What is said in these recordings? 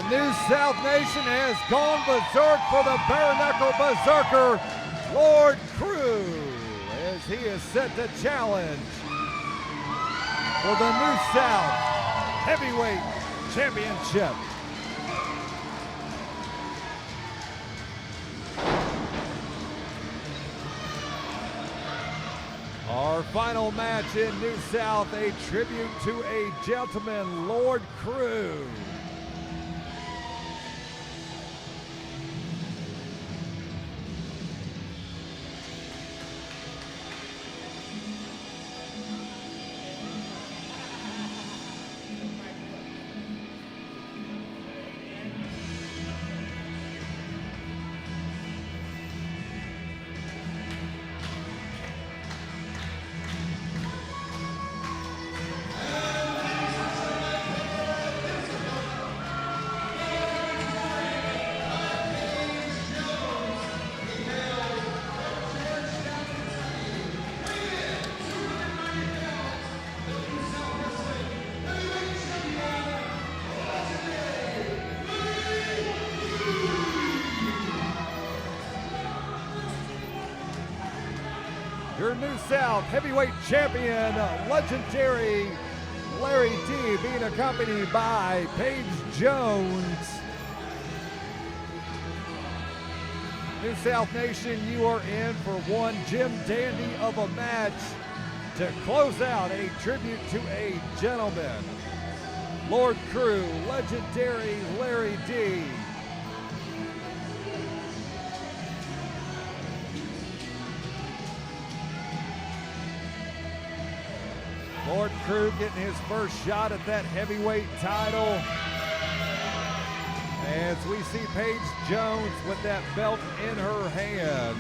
New South Nation has gone berserk for the bare knuckle berserker, Lord Crewe, as he is set to challenge for the New South Heavyweight Championship. Our final match in New South, a tribute to a gentleman, Lord Crewe. Your New South Heavyweight Champion, legendary Larry D, being accompanied by Paige Jones. New South Nation, you are in for one Jim Dandy of a match to close out a tribute to a gentleman. Lord Crewe, legendary Larry D. Lord Crewe getting his first shot at that heavyweight title. As we see Paige Jones with that belt in her hand.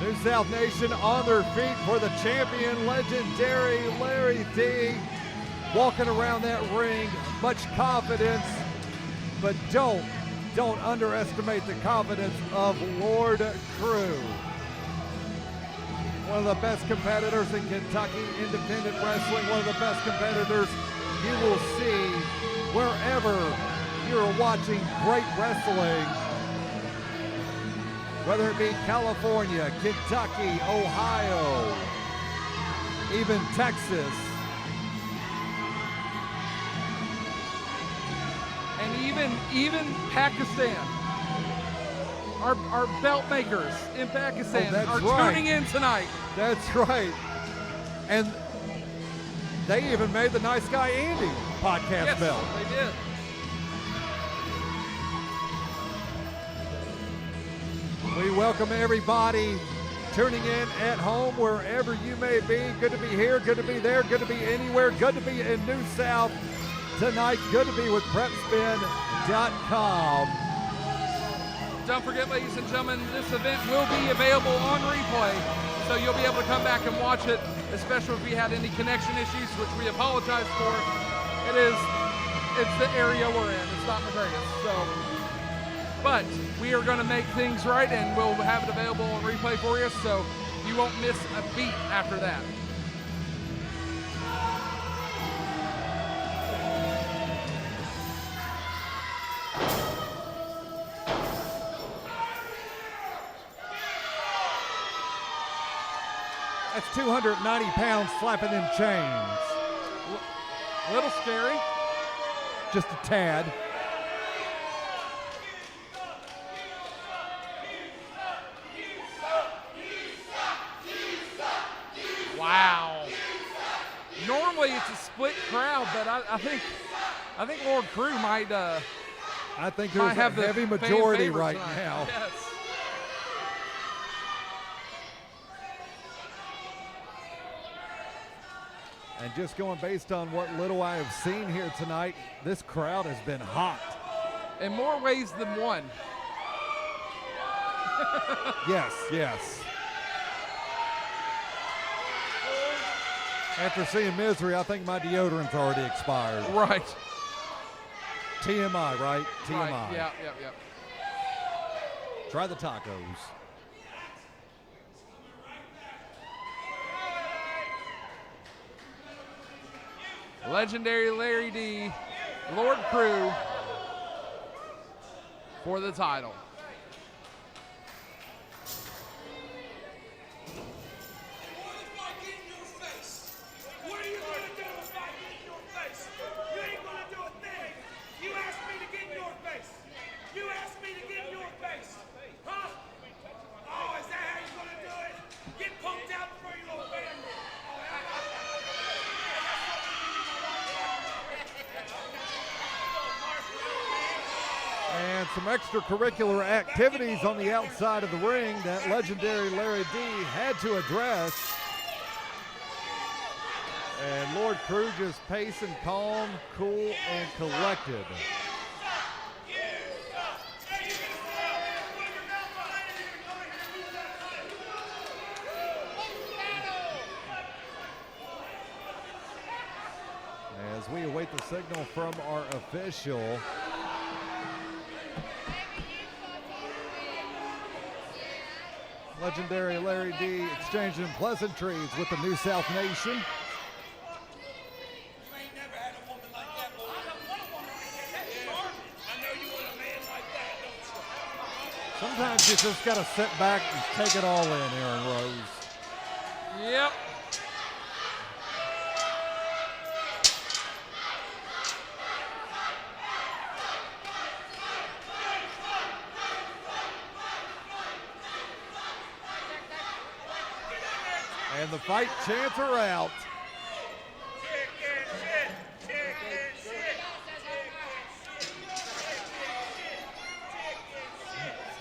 New South Nation on their feet for the champion, legendary Larry D. Walking around that ring, much confidence, but don't underestimate the confidence of Lord Crewe. One of the best competitors in Kentucky independent wrestling, one of the best competitors you will see wherever you're watching great wrestling. Whether it be California, Kentucky, Ohio, even Texas. And even Pakistan. Our belt makers in Pakistan are tuning in tonight. That's right. And they even made the Nice Guy Andy podcast belt. They did. We welcome everybody tuning in at home, wherever you may be. Good to be here, good to be there, good to be anywhere, good to be in New South tonight, good to be with PrepSpin.com. Don't forget, ladies and gentlemen, this event will be available on replay, so you'll be able to come back and watch it, especially if we had any connection issues, which we apologize for. It's the area we're in. It's not Vegas, so. But we are going to make things right, and we'll have it available on replay for you, so you won't miss a beat after that. That's 290 pounds slapping them chains. A little scary. Just a tad. Wow. Normally it's a split crowd, but I think Lord Crewe might I think there's have a heavy majority right now. Yes. And just going based on what little I have seen here tonight, this crowd has been hot. In more ways than one. Yes, yes. After seeing Misery, I think my deodorant's already expired. Right. TMI, right? TMI. Right. Yeah. Try the tacos. Legendary Larry D, Lord Crewe for the title. What are you gonna do if I get in your face? You ain't gonna do a thing. You asked me to get in your face. You asked me to get in your face. Huh? Oh, is that how you're gonna do it? Get punked out for your little family. And some extracurricular activities on the outside of the ring that legendary Larry D had to address. And Lord Crewe just pacing calm, cool, and collected. As we await the signal from our official. Legendary Larry D exchanging pleasantries with the New South Nation. You ain't never had a woman like that, boy. I don't want a woman like that. That's garbage. I know you want a man like that, don't you? Sometimes you just got to sit back and take it all in, Aaron Rose. Yep. And the fight chants are out.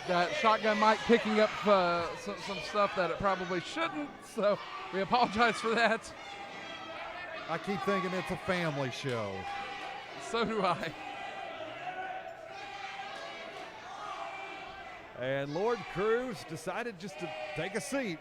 Got Shotgun Mike picking up some stuff that it probably shouldn't, so we apologize for that. I keep thinking it's a family show. So do I. And Lord Crewe's decided just to take a seat.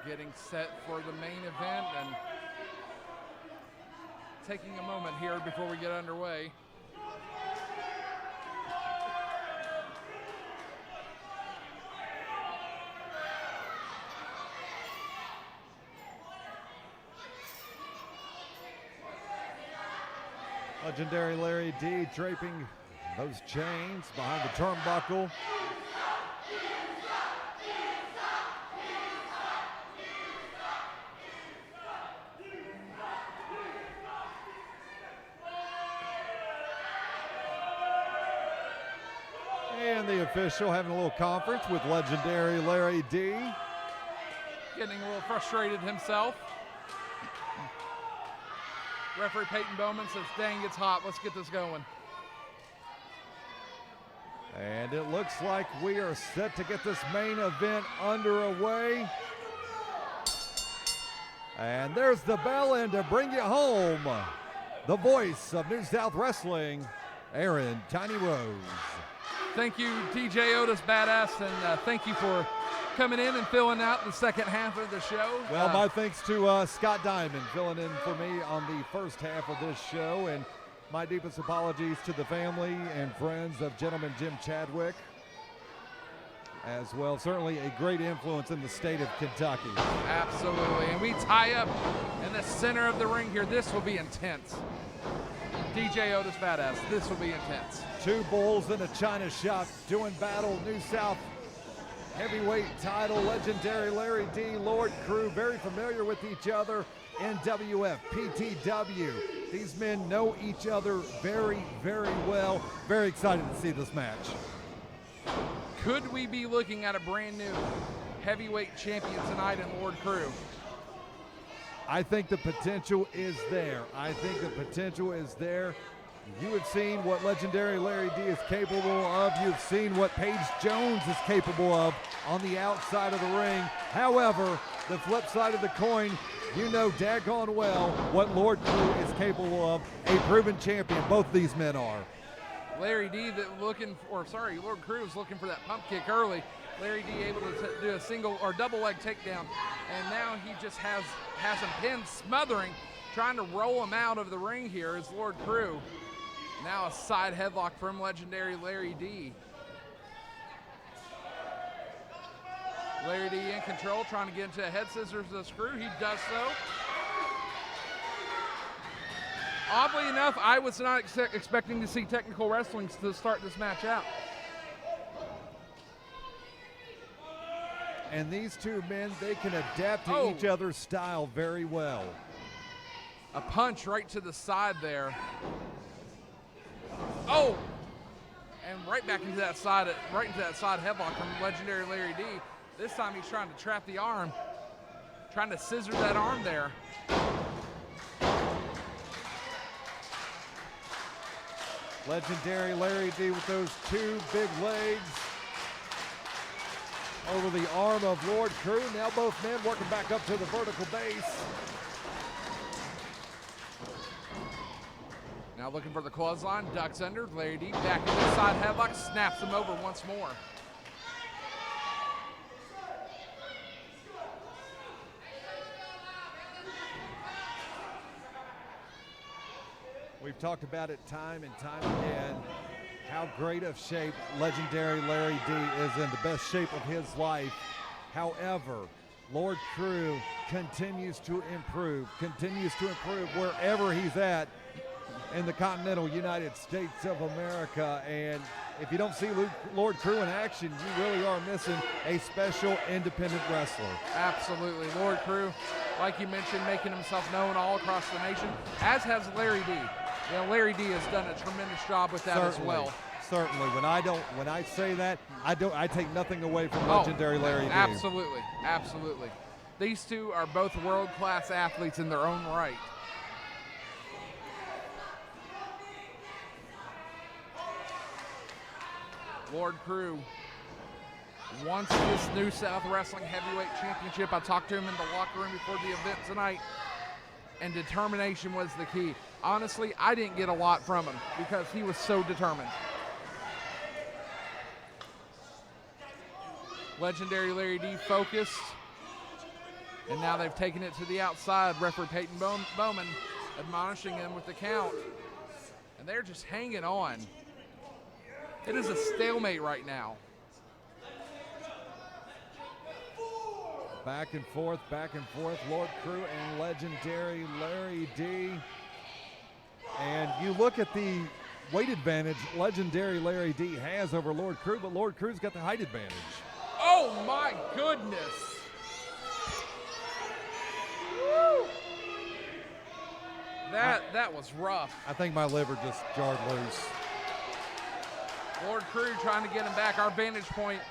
Getting set for the main event and taking a moment here before we get underway. Legendary Larry D draping those chains behind the turnbuckle. And the official having a little conference with legendary Larry D. Getting a little frustrated himself. Referee Peyton Bowman says, dang, it's hot. Let's get this going. And it looks like we are set to get this main event underway. And there's the bell, and to bring you home, the voice of New South Wrestling, Aaron Tiny Rose. Thank you, DJ Otis Badass, and thank you for coming in and filling out the second half of the show. Well, my thanks to Scott Diamond filling in for me on the first half of this show, and my deepest apologies to the family and friends of Gentleman Jim Chadwick as well. Certainly a great influence in the state of Kentucky. Absolutely, and we tie up in the center of the ring here. This will be intense. DJ Otis Badass, this will be intense. Two bulls in a china shop doing battle. New South heavyweight title, legendary Larry D, Lord Crewe, very familiar with each other. NWF, PTW. These men know each other very, very well. Very excited to see this match. Could we be looking at a brand new heavyweight champion tonight in Lord Crewe? I think the potential is there. You have seen what legendary Larry D is capable of. You've seen what Paige Jones is capable of on the outside of the ring. However, the flip side of the coin, you know daggone well what Lord Crewe is capable of. A proven champion, both these men are. Larry D Lord Crewe was looking for that pump kick early. Larry D able to do a single or double leg takedown, and now he just has him pinned, smothering, trying to roll him out of the ring here is Lord Crewe. Now a side headlock from legendary Larry D. Larry D in control, trying to get into a head scissors to the screw. He does so. Oddly enough, I was not expecting to see technical wrestling to start this match out. And these two men, they can adapt to each other's style very well. A punch right to the side there. Oh! And right back into that side headlock from legendary Larry D. This time he's trying to trap the arm, trying to scissor that arm there. Legendary Larry D with those two big legs over the arm of Lord Crewe. Now both men working back up to the vertical base. Now looking for the clothesline, ducks under. Larry D back into the side headlock, snaps him over once more. We've talked about it time and time again, how great of shape legendary Larry D is in, the best shape of his life. However, Lord Crewe continues to improve wherever he's at in the continental United States of America. And if you don't see Lord Crewe in action, you really are missing a special independent wrestler. Absolutely. Lord Crewe, like you mentioned, making himself known all across the nation, as has Larry D. You know, Larry D has done a tremendous job with that as well. Certainly. When I say that, I take nothing away from legendary Larry D. Absolutely. Absolutely. These two are both world-class athletes in their own right. Lord Crewe wants this New South Wrestling Heavyweight Championship. I talked to him in the locker room before the event tonight, and determination was the key. Honestly, I didn't get a lot from him because he was so determined. Legendary Larry D focused, and now they've taken it to the outside. Referee Peyton Bowman admonishing him with the count, and they're just hanging on. It is a stalemate right now. Back and forth, Lord Crewe and legendary Larry D. And you look at the weight advantage legendary Larry D has over Lord Crewe, but Lord Crewe's got the height advantage. Oh my goodness. Woo. That was rough. I think my liver just jarred loose. Lord Crewe trying to get him back. Our vantage point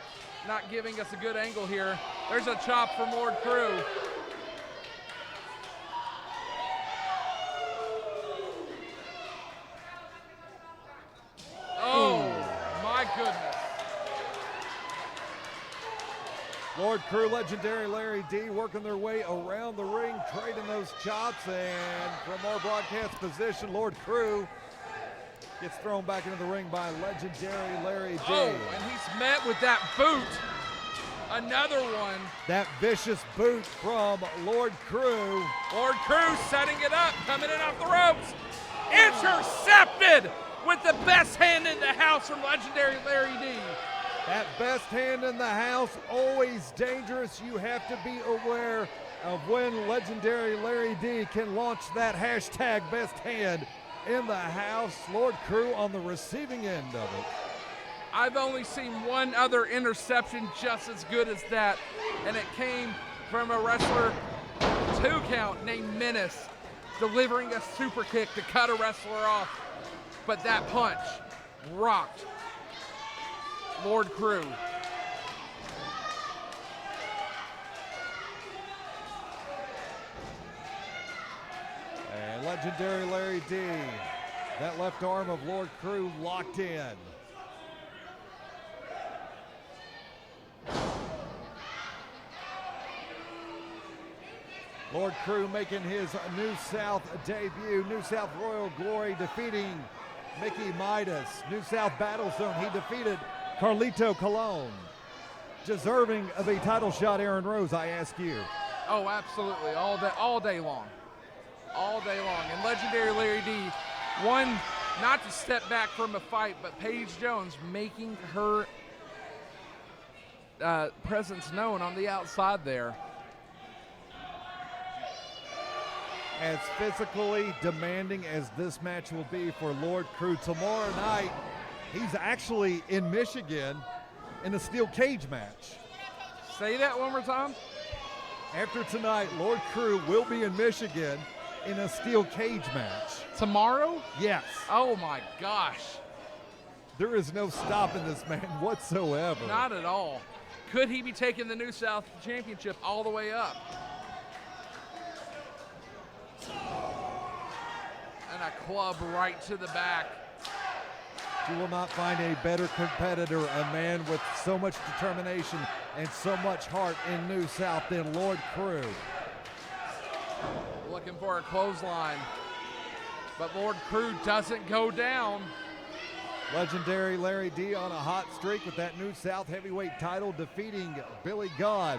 not giving us a good angle here. There's a chop from Lord Crewe. Oh, my goodness. Lord Crewe, legendary Larry D working their way around the ring, trading those chops, and from our broadcast position, Lord Crewe gets thrown back into the ring by legendary Larry D. Oh, and he's met with that boot. Another one. That vicious boot from Lord Crewe. Lord Crewe setting it up, coming in off the ropes. Intercepted with the best hand in the house from legendary Larry D. That best hand in the house, always dangerous. You have to be aware of when legendary Larry D can launch that hashtag best hand in the house. Lord Crewe on the receiving end of it. I've only seen one other interception just as good as that, and it came from a wrestler 2 count named Menace, delivering a super kick to cut a wrestler off. But that punch rocked Lord Crewe. And legendary Larry D That left arm of Lord Crewe locked in. Lord Crewe making his New South debut. New South Royal Glory defeating Mickey Midas. New South Battle Zone, he defeated Carlito Colon. Deserving of a title shot, Aaron Rose, I ask you. Oh, absolutely, all day long. All day long. And legendary Larry D, one, not to step back from a fight, but Paige Jones making her presence known on the outside there. As physically demanding as this match will be for Lord Crewe tomorrow night, he's actually in Michigan in a steel cage match. Say that one more time. After tonight, Lord Crewe will be in Michigan in a steel cage match. Tomorrow? Yes. Oh my gosh. There is no stopping this man whatsoever. Not at all. Could he be taking the New South Championship all the way up? And a club right to the back. You will not find a better competitor, a man with so much determination and so much heart in New South than Lord Crewe. Looking for a clothesline, but Lord Crewe doesn't go down. Legendary Larry D on a hot streak with that New South heavyweight title, defeating Billy Gunn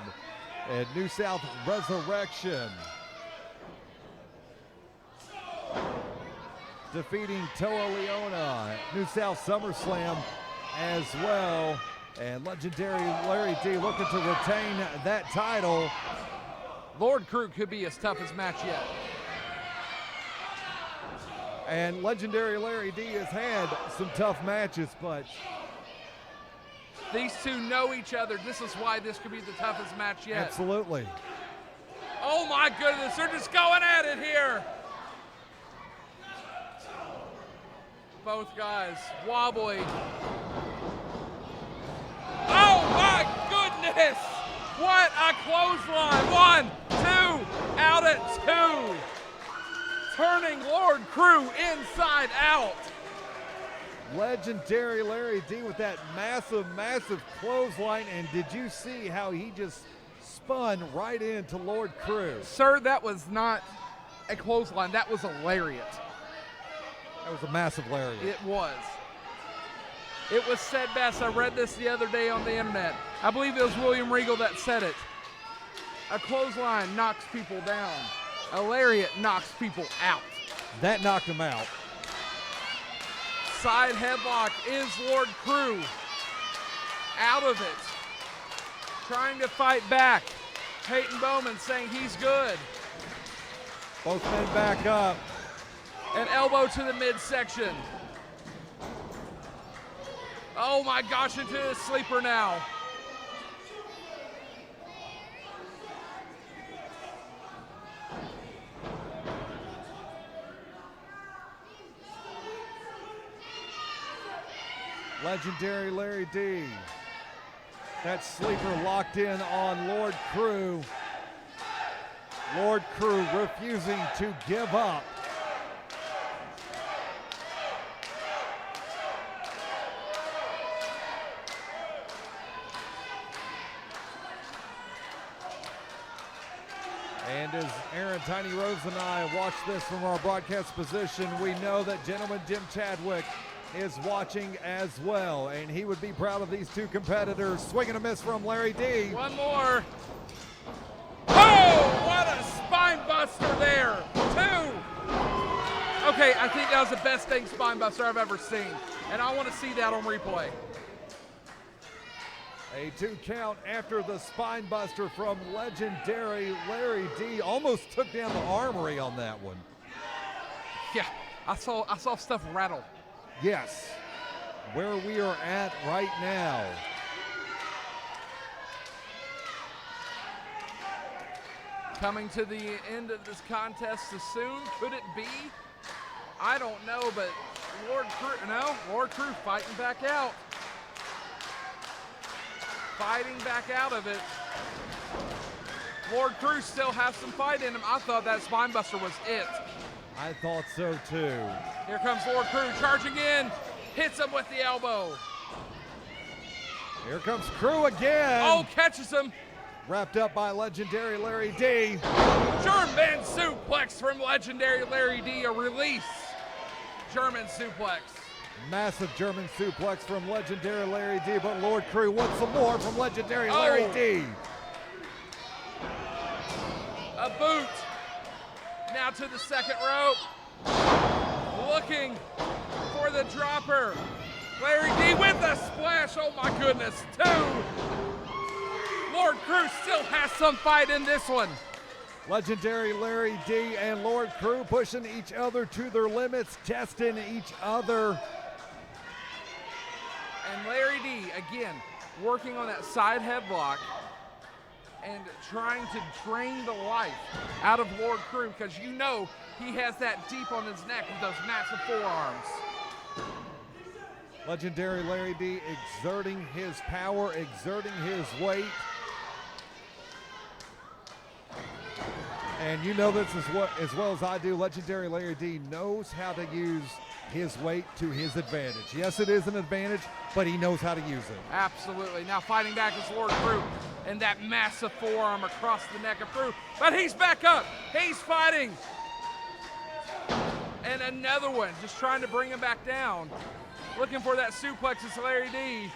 at New South Resurrection. Defeating Toa Leona, New South SummerSlam as well. And legendary Larry D looking to retain that title. Lord Crewe could be his toughest match yet. And legendary Larry D has had some tough matches, but these two know each other. This is why this could be the toughest match yet. Absolutely. Oh my goodness, they're just going at it here. Both guys wobbly. Oh my goodness! What a clothesline! 1, 2, out at 2. Turning Lord Crewe inside out. Legendary Larry D with that massive, massive clothesline. And did you see how he just spun right into Lord Crewe? Sir, that was not a clothesline. That was a lariat. That was a massive lariat. It was. It was said best. I read this the other day on the internet. I believe it was William Regal that said it. A clothesline knocks people down. A lariat knocks people out. That knocked him out. Side headlock is Lord Crewe. Out of it. Trying to fight back. Peyton Bowman saying he's good. Both men back up. An elbow to the midsection. Oh my gosh, into the sleeper now. Legendary Larry D. That sleeper locked in on Lord Crewe. Lord Crewe refusing to give up. And as Aaron Tiny Rose and I watch this from our broadcast position, we know that gentleman Jim Chadwick is watching as well, and he would be proud of these two competitors. Swing and a miss from Larry D. One more. Oh, what a spine buster there. 2. Okay, I think that was the best thing spine buster I've ever seen, and I want to see that on replay. A 2 count after the spine buster from legendary Larry D. Almost took down the armory on that one. Yeah, I saw stuff rattle. Yes, where we are at right now. Coming to the end of this contest so soon. Could it be? I don't know, but Lord Crewe fighting back out. Fighting back out of it. Lord Crewe still has some fight in him. I thought that spine buster was it. I thought so too. Here comes Lord Crewe charging in. Hits him with the elbow. Here comes Crewe again. Oh, catches him. Wrapped up by legendary Larry D. German suplex from legendary Larry D. A release. German suplex. Massive German suplex from legendary Larry D. But Lord Crewe wants some more from legendary Larry D. A boot. Now to the second rope. Looking for the dropper. Larry D with a splash. Oh my goodness. 2. Lord Crewe still has some fight in this one. Legendary Larry D and Lord Crewe pushing each other to their limits, testing each other. And Larry D, again, working on that side headlock and trying to drain the life out of Lord Crewe, because you know he has that deep on his neck with those massive forearms. Legendary Larry D exerting his power, exerting his weight. And you know this as well as I do, legendary Larry D knows how to use his weight to his advantage. Yes, it is an advantage, but he knows how to use it. Absolutely. Now fighting back is Lord Crewe, and that massive forearm across the neck of Crewe. But he's back up. He's fighting. And another one, just trying to bring him back down. Looking for that suplex is Larry D.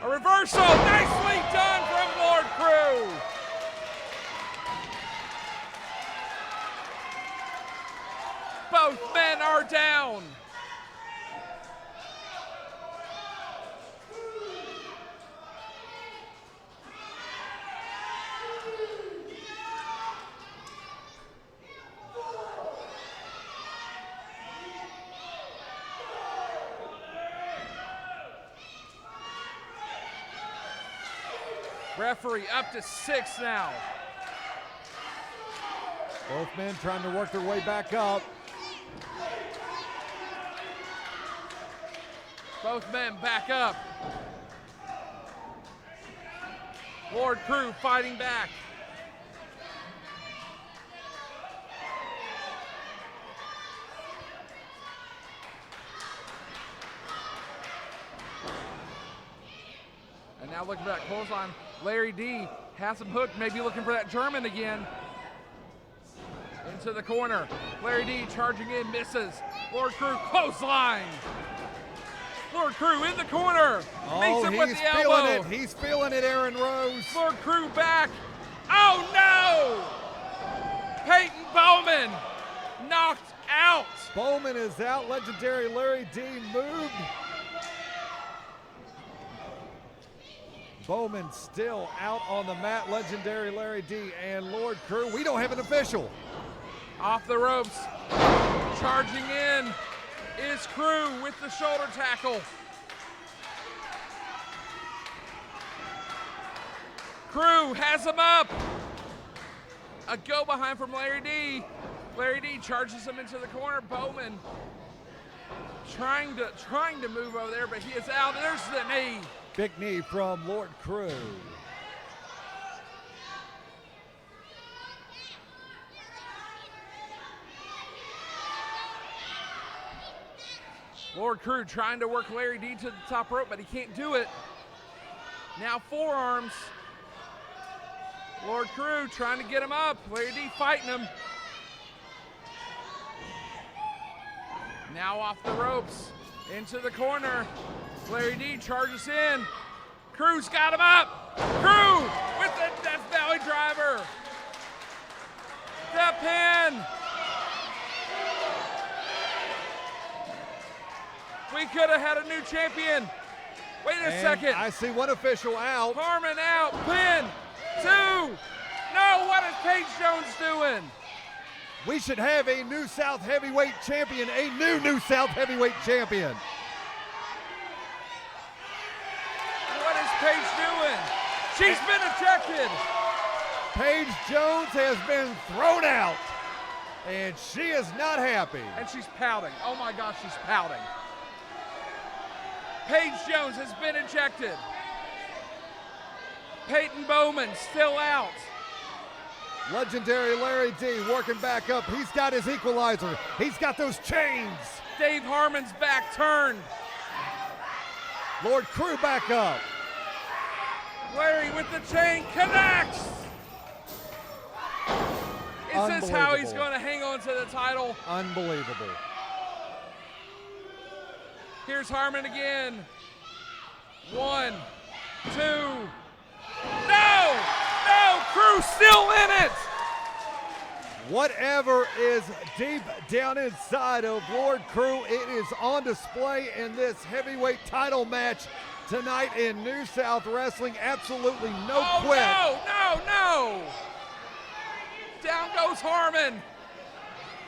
A reversal. Nicely done from Lord Crewe. Both men are down. Referee up to 6 now. Both men trying to work their way back up. Both men back up. Lord Crewe fighting back. And now looking for that clothesline. Larry D has him hooked, maybe looking for that German again. Into the corner. Larry D charging in, misses. Lord Crewe clothesline. Lord Crewe in the corner. Meets him with the elbow. Feeling it. He's feeling it, Aaron Rose. Lord Crewe back. Oh no! Peyton Bowman knocked out. Bowman is out. Legendary Larry D moved. Bowman still out on the mat. Legendary Larry D and Lord Crewe. We don't have an official. Off the ropes. Charging in is Crewe with the shoulder tackle. Crewe has him up. A go behind from Larry D. Larry D charges him into the corner. Bowman trying to move over there, but he is out. There's the knee. Big knee from Lord Crewe. Lord Crewe trying to work Larry D to the top rope, but he can't do it. Now forearms. Lord Crewe trying to get him up. Larry D fighting him. Now off the ropes. Into the corner. Larry D charges in. Crewe's got him up. Crewe with the Death Valley driver. The pin. We could have had a new champion. Wait a second. I see one official out. Harmon out. Pin. 2. No, what is Paige Jones doing? We should have a new South Heavyweight champion. A new South Heavyweight champion. What is Paige doing? She's been ejected. Paige Jones has been thrown out. And she is not happy. And she's pouting. Oh my gosh, she's pouting. Paige Jones has been ejected. Peyton Bowman still out. Legendary Larry D working back up. He's got his equalizer. He's got those chains. Dave Harmon's back turned. Lord Crewe back up. Larry with the chain connects. Is this how he's going to hang on to the title? Unbelievable. Here's Harmon again. 1, 2. No! No! Crewe still in it! Whatever is deep down inside of Lord Crewe, it is on display in this heavyweight title match tonight in New South Wrestling. Absolutely no quit. No! Down goes Harmon.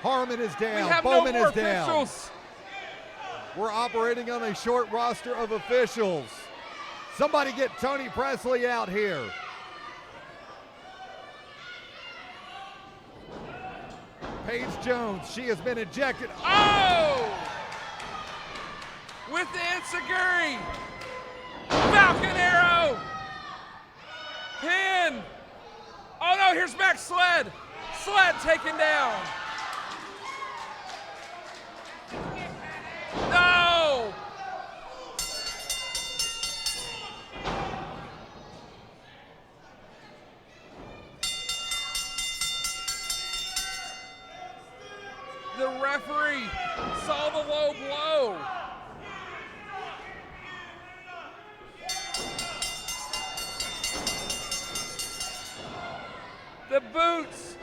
Harmon is down. We have Bowman no more is down. officials. We're operating on a short roster of officials. Somebody get Tony Presley out here. Paige Jones, she has been ejected. Oh! With the enziguri. Falcon Arrow. Pin. Oh no, here's Max Sled. Sled taken down. No! The referee saw the low blow. The boots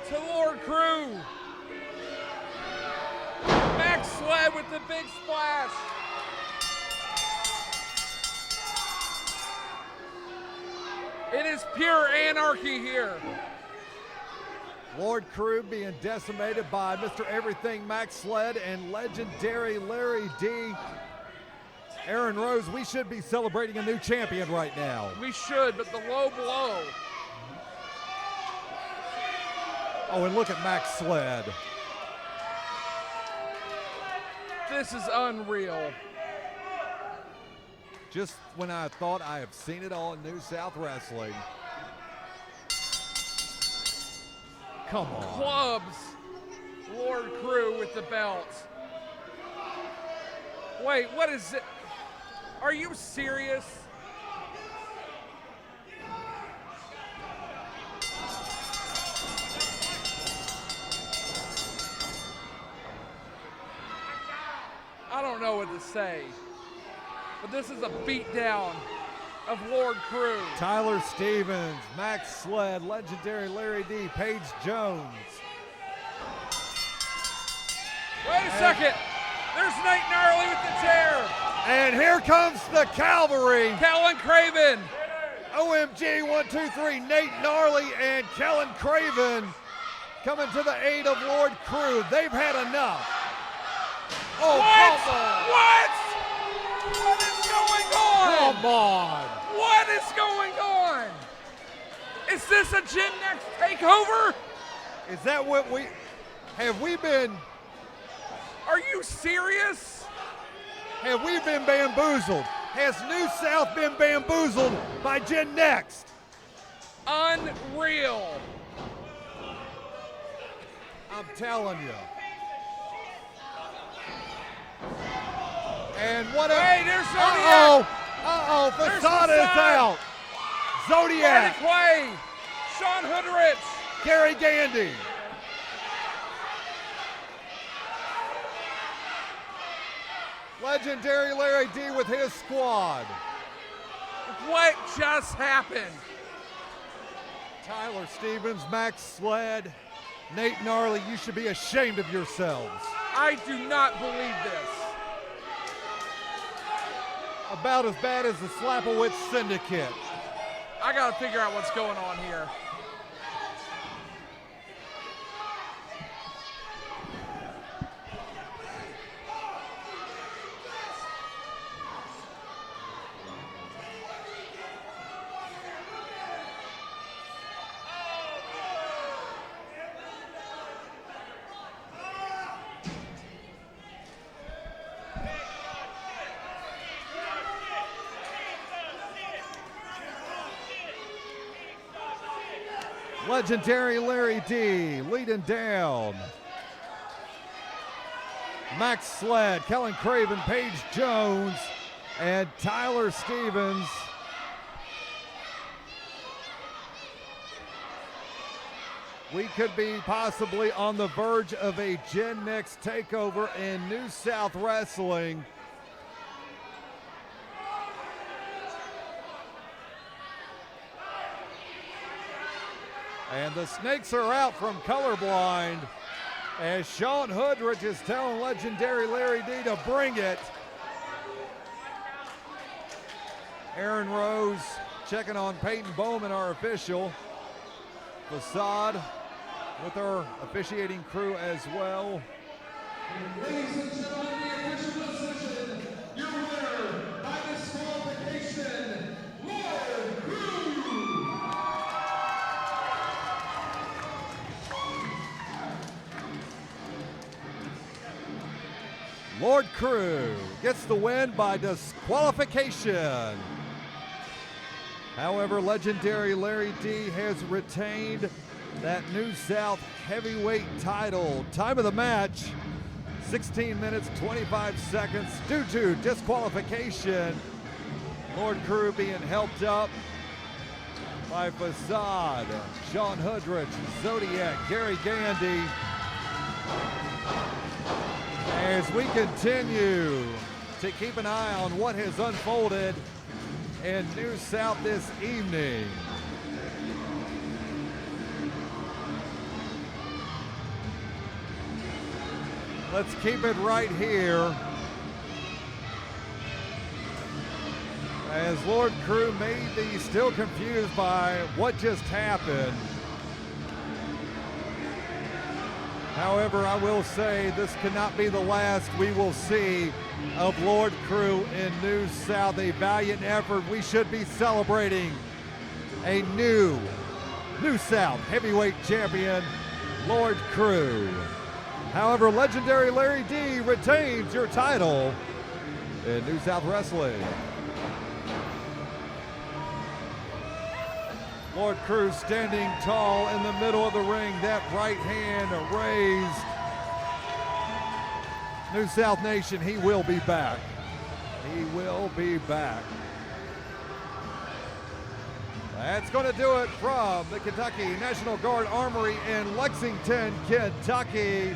to Lord Crewe. Max Sled with the big splash. It is pure anarchy here. Lord Crewe being decimated by Mr. Everything Max Sled and legendary Larry D. Aaron Rose, we should be celebrating a new champion right now. We should, but the low blow. Oh, and look at Max Sled. This is unreal. Just when I thought I have seen it all in New South Wrestling. Come on. Clubs Lord Crewe with the belt. Wait, what is it? Are you serious? I don't know what to say, but this is a beatdown of Lord Crewe. Tyler Stevens, Max Sled, legendary Larry D, Paige Jones. Wait a second. There's Nate Gnarly with the chair. And here comes the cavalry. Kellen Craven. OMG, 1, 2, 3, Nate Gnarly and Kellen Craven coming to the aid of Lord Crewe. They've had enough. Oh, What? come on. What? What is going on? Come on. What is going on? Is this a Gen Next takeover? Is that what have we been serious? Have we been bamboozled? Has New South been bamboozled by Gen Next? Unreal. I'm telling you. And what a... Hey, there's Zodiac. Uh-oh, There's Fasada is Fasada. out. Zodiac, Clay. Sean Hoodrich. Gary Gandy. Legendary Larry D with his squad. What just happened? Tyler Stevens, Max Sled, Nate Gnarly, you should be ashamed of yourselves. I do not believe this. About as bad as the Slapowitz Syndicate. I gotta figure out what's going on here. Legendary Larry D leading down. Max Sled, Kellen Craven, Paige Jones, and Tyler Stevens. We could be possibly on the verge of a Gen Next takeover in New South Wrestling. And the Snakes are out from colorblind as Sean Hoodrich is telling Legendary Larry D to bring it. Aaron Rose checking on Peyton Bowman, our official. Facade with our officiating crew as well. Ladies and gentlemen, the official decision, your winner by disqualification, Lord Crewe. Lord Crewe gets the win by disqualification. However, Legendary Larry D has retained that New South heavyweight title. Time of the match, 16 minutes, 25 seconds due to disqualification. Lord Crewe being helped up by Facade, Sean Hoodrich, Zodiac, Gary Gandy. As we continue to keep an eye on what has unfolded in New South this evening. Let's keep it right here as Lord Crewe may be still confused by what just happened. However, I will say this cannot be the last we will see of Lord Crewe in New South. A valiant effort. We should be celebrating a new South heavyweight champion, Lord Crewe. However, Legendary Larry D retains your title in New South Wrestling. Lord Crewe standing tall in the middle of the ring, that right hand raised. New South Nation, he will be back. He will be back. That's going to do it from the Kentucky National Guard Armory in Lexington, Kentucky.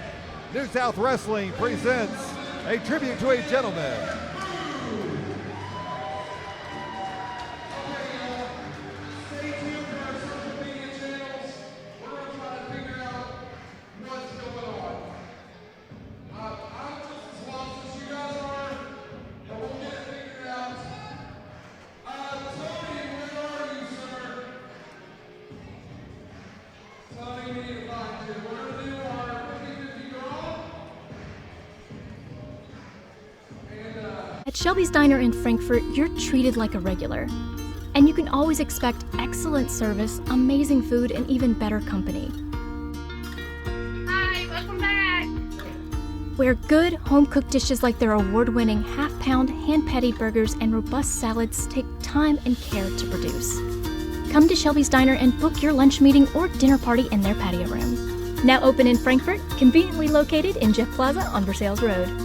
New South Wrestling presents a tribute to a gentleman. At Shelby's Diner in Frankfort, you're treated like a regular. And you can always expect excellent service, amazing food, and even better company. Hi, welcome back! Where good, home-cooked dishes like their award-winning half-pound, hand-patty burgers and robust salads take time and care to produce. Come to Shelby's Diner and book your lunch meeting or dinner party in their patio room. Now open in Frankfort, conveniently located in Jeff Plaza on Versailles Road.